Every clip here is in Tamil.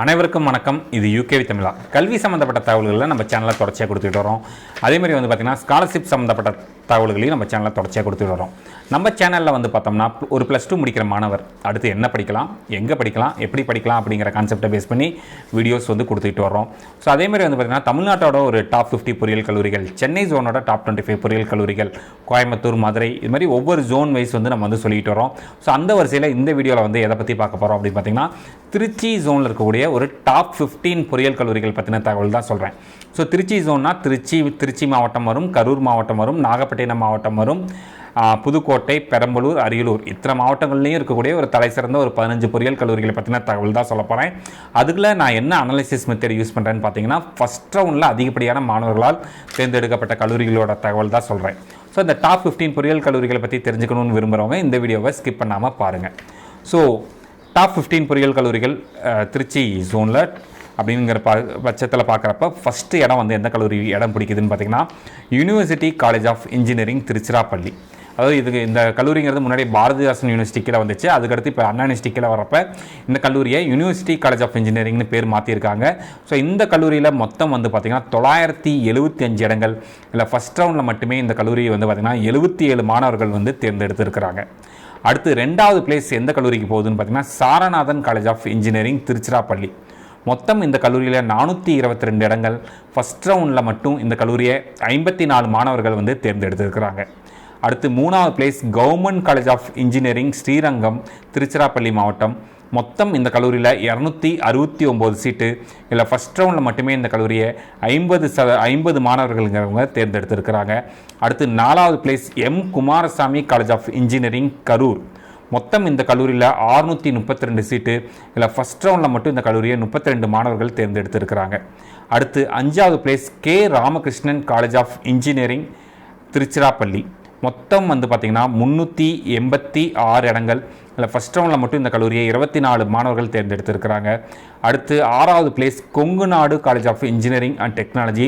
அனைவருக்கும் வணக்கம். இது யூகேவி தமிழா. கல்வி சம்மந்தப்பட்ட தகவல்களை நம்ம சேனலில் தொடர்ச்சியாக கொடுத்துட்டு வரோம். அதேமாதிரி பார்த்திங்கன்னா ஸ்காலர்ஷிப் சம்மந்தப்பட்ட தகவல்களையும் நம்ம சேனலில் தொடர்ச்சியாக கொடுத்துட்டு வரோம். நம்ம சேனலில் பார்த்தோம்னா ஒரு +2 முடிக்கிற மாணவர் அடுத்து என்ன படிக்கலாம், எங்கே படிக்கலாம், எப்படி படிக்கலாம் அப்படிங்கிற கான்செப்டை பேஸ் பண்ணி வீடியோஸ் கொடுத்துட்டு வரோம். ஸோ அதேமாதிரி பார்த்திங்கன்னா தமிழ்நாட்டோட ஒரு டாப் 50 பொறியியல் கல்லூரிகள், சென்னை ஜோனோட டாப் 25 பொறியியல் கல்லூரிகள், கோயம்புத்தூர், மதுரை, இது மாதிரி ஒவ்வொரு ஜோன் வைஸ் நம்ம சொல்லிட்டு வரோம். ஸோ அந்த வரிசையில் இந்த வீடியோவில் எதை பற்றி பார்க்க போகிறோம் அப்படின்னு பார்த்திங்கன்னா திருச்சி ஜோனில் இருக்கக்கூடிய ஒரு டாப் 15 பொறியியல் கல்லூரிகள் பற்றின தகவல் தான் சொல்கிறேன். ஸோ திருச்சி ஜோன்னா திருச்சி மாவட்டம் வரும், கரூர் மாவட்டம் வரும், நாகப்பட்டினம் மாவட்டம் வரும், புதுக்கோட்டை, பெரம்பலூர், அரியலூர், இத்தனை மாவட்டங்கள்லேயும் இருக்கக்கூடிய ஒரு தலை சிறந்த ஒரு 15 பொறியியல் கல்லூரிகளை பற்றின தகவல் தான் சொல்ல போகிறேன். அதுக்குள்ளே நான் என்ன அனலைசிஸ் மெத்தட் யூஸ் பண்ணுறேன்னு பார்த்தீங்கன்னா ஃபஸ்ட் ரவுண்டில் அதிகப்படியான மாணவர்களால் தேர்ந்தெடுக்கப்பட்ட கல்லூரிகளோட தகவல் தான் சொல்கிறேன். ஸோ இந்த டாப் 15 பொறியியல் கல்லூரிகளை பற்றி தெரிஞ்சுக்கணும்னு விரும்புகிறவங்க இந்த வீடியோவை ஸ்கிப் பண்ணாமல் பாருங்கள். ஸோ டாப் 15 பொறியியல் கல்லூரிகள் திருச்சி ஜோனில் அப்படிங்கிற பட்சத்தில் பார்க்குறப்ப ஃபஸ்ட்டு இடம் எந்த கல்லூரி இடம் பிடிக்குதுன்னு பார்த்தீங்கன்னா university college of engineering Tiruchirappalli. அதாவது இந்த கல்லூரிங்கிறது முன்னாடி பாரதிதாசன் யூனிவர்சிட்டி கீழே வந்துச்சு. அதுக்கடுத்து இப்போ அண்ணா யூனிவர்சிட்டி கீழே வரப்போ இந்த கல்லூரியை யூனிவர்சிட்டி காலேஜ் ஆஃப் இன்ஜினியரிங்னு பேர் மாற்றிருக்காங்க. ஸோ இந்த கல்லூரியில் மொத்தம் பார்த்திங்கன்னா 975 இடங்கள் இல்லை. ஃபஸ்ட் ரவுண்டில் மட்டுமே இந்த கல்லூரியை பார்த்திங்கன்னா 77 மாணவர்கள் தேர்ந்தெடுத்திருக்கிறாங்க. அடுத்து 2வது பிளேஸ் எந்த கல்லூரிக்கு போகுதுன்னு பார்த்தீங்கன்னா Saranathan college of engineering Tiruchirappalli. மொத்தம் இந்த கல்லூரியில் 422 இடங்கள். ஃபஸ்ட் ரவுண்டில் மட்டும் இந்த கல்லூரியை 54 மாணவர்கள் தேர்ந்தெடுத்திருக்கிறாங்க. அடுத்து 3வது place government college of engineering Srirangam Tiruchirappalli மாவட்டம். மொத்தம் இந்த கல்லூரியில் 269 சீட்டு இல்லை. ஃபஸ்ட் ரவுண்டில் மட்டுமே இந்த கல்லூரியை 50 மாணவர்கள்ங்கிறவங்க தேர்ந்தெடுத்திருக்கிறாங்க. அடுத்து 4வது place Kumaraswamy college of engineering Karur. மொத்தம் இந்த கல்லூரியில் 632 சீட்டு இல்லை. ஃபஸ்ட் ரவுண்டில் மட்டும் இந்த கல்லூரியை 32 மாணவர்கள் தேர்ந்தெடுத்திருக்கிறாங்க. அடுத்து 5வது place Ramakrishnan college of engineering Tiruchirappalli. மொத்தம் பார்த்திங்கன்னா 386 இடங்கள் இல்லை. ஃபஸ்ட் ரவுண்டில் மட்டும் இந்த கல்லூரியை 24 மாணவர்கள் தேர்ந்தெடுத்திருக்கிறாங்க. அடுத்து 6வது place Kongu Nadu college of engineering and technology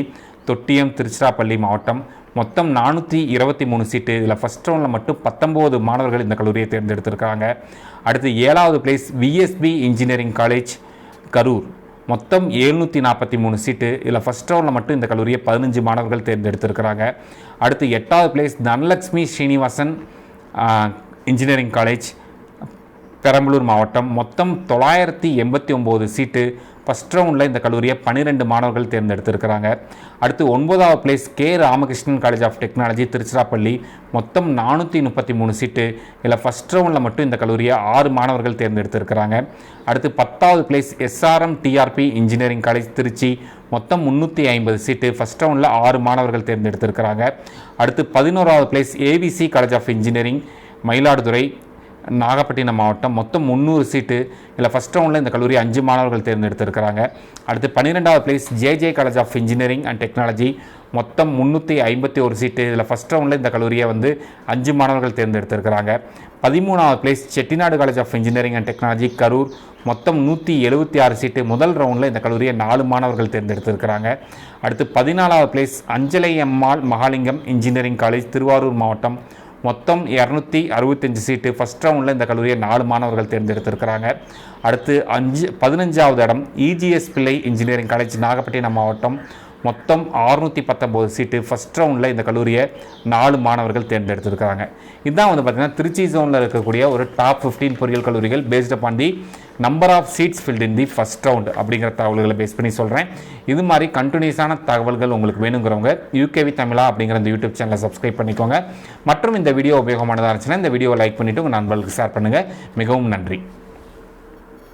Thottiyam Tiruchirappalli மாவட்டம். மொத்தம் 423 சீட்டு இதில். ஃபஸ்ட் ரவுண்டில் மட்டும் 19 மாணவர்கள் இந்த கல்லூரியை தேர்ந்தெடுத்திருக்காங்க. அடுத்து 7வது place VSB engineering college Karur. மொத்தம் 743 சீட்டு இதில். ஃபஸ்ட் ரவுண்டில் மட்டும் இந்த கல்லூரியை 15 மாணவர்கள் தேர்ந்தெடுத்திருக்கிறாங்க. அடுத்து 8வது place Dhanalakshmi Srinivasan engineering college Perambalur மாவட்டம். மொத்தம் 989 சீட்டு. ஃபஸ்ட் ரவுண்டில் இந்த கல்லூரியை 12 மாணவர்கள் தேர்ந்தெடுத்திருக்கிறாங்க. அடுத்து 9வது place Ramakrishnan college of technology Tiruchirappalli. மொத்தம் 433 சீட்டு இல்லை. ஃபஸ்ட் ரவுண்டில் மட்டும் இந்த கல்லூரியை 6 மாணவர்கள் தேர்ந்தெடுத்திருக்கிறாங்க. அடுத்து 10வது place SRM TRP engineering college Trichy. மொத்தம் 350 சீட்டு. ஃபஸ்ட் ரவுண்டில் 6 மாணவர்கள் தேர்ந்தெடுத்திருக்கிறாங்க. அடுத்து 11வது place AVC college of engineering Mayiladuthurai Nagapattinam மாவட்டம். மொத்தம் 300 சீட்டு இல்லை. ஃபஸ்ட் ரவுண்டில் இந்த கல்லூரி 5 மாணவர்கள் தேர்ந்தெடுத்திருக்கிறாங்க. அடுத்து 12வது place JJ college of engineering and technology. மொத்தம் 351 சீட்டு இதில். ஃபஸ்ட் ரவுண்டில் இந்த கல்லூரியை 5 மாணவர்கள் தேர்ந்தெடுத்திருக்கிறாங்க. 13வது place Chettinad college of engineering and technology Karur. மொத்தம் 176 சீட்டு. முதல் ரவுண்டில் இந்த கல்லூரியை 4 மாணவர்கள் தேர்ந்தெடுத்திருக்கிறாங்க. அடுத்து 14வது பிளேஸ் அஞ்சலை அம்மாள் மகாலிங்கம் இன்ஜினியரிங் காலேஜ் திருவாரூர் மாவட்டம். மொத்தம் 265 சீட்டு. ஃபஸ்ட் ரவுண்டில் இந்த கல்லூரியை 4 மாணவர்கள் தேர்ந்தெடுத்திருக்கிறாங்க. அடுத்து 15வது இடம் இஜிஎஸ் பிள்ளை இன்ஜினியரிங் காலேஜ் நாகப்பட்டினம் மாவட்டம். மொத்தம் 619 சீட்டு. ஃபஸ்ட் ரவுண்டில் இந்த கல்லூரியை 4 மாணவர்கள் தேர்ந்தெடுத்திருக்கிறாங்க. இதுதான் பார்த்திங்கன்னா திருச்சி ஜோனில் இருக்கக்கூடிய ஒரு டாப் 15 பொறியியல் கல்லூரிகள் based upon the number of seats filled in the first round அப்படிங்கிற தகவல்களை பேஸ் பண்ணி சொல்கிறேன். இது மாதிரி கண்டினியூஸான தகவல்கள் உங்களுக்கு வேணுங்கிறவங்க யூகேவி தமிழா அப்படிங்கிற இந்த யூடியூப் சேனலை சப்ஸ்கிரைப் பண்ணிக்கோங்க. மற்றும் இந்த வீடியோ உபயோகமானதாக இருந்துச்சுன்னா இந்த வீடியோவை லைக் பண்ணிவிட்டு உங்கள் நண்பர்களுக்கு ஷேர் பண்ணுங்கள். மிகவும் நன்றி.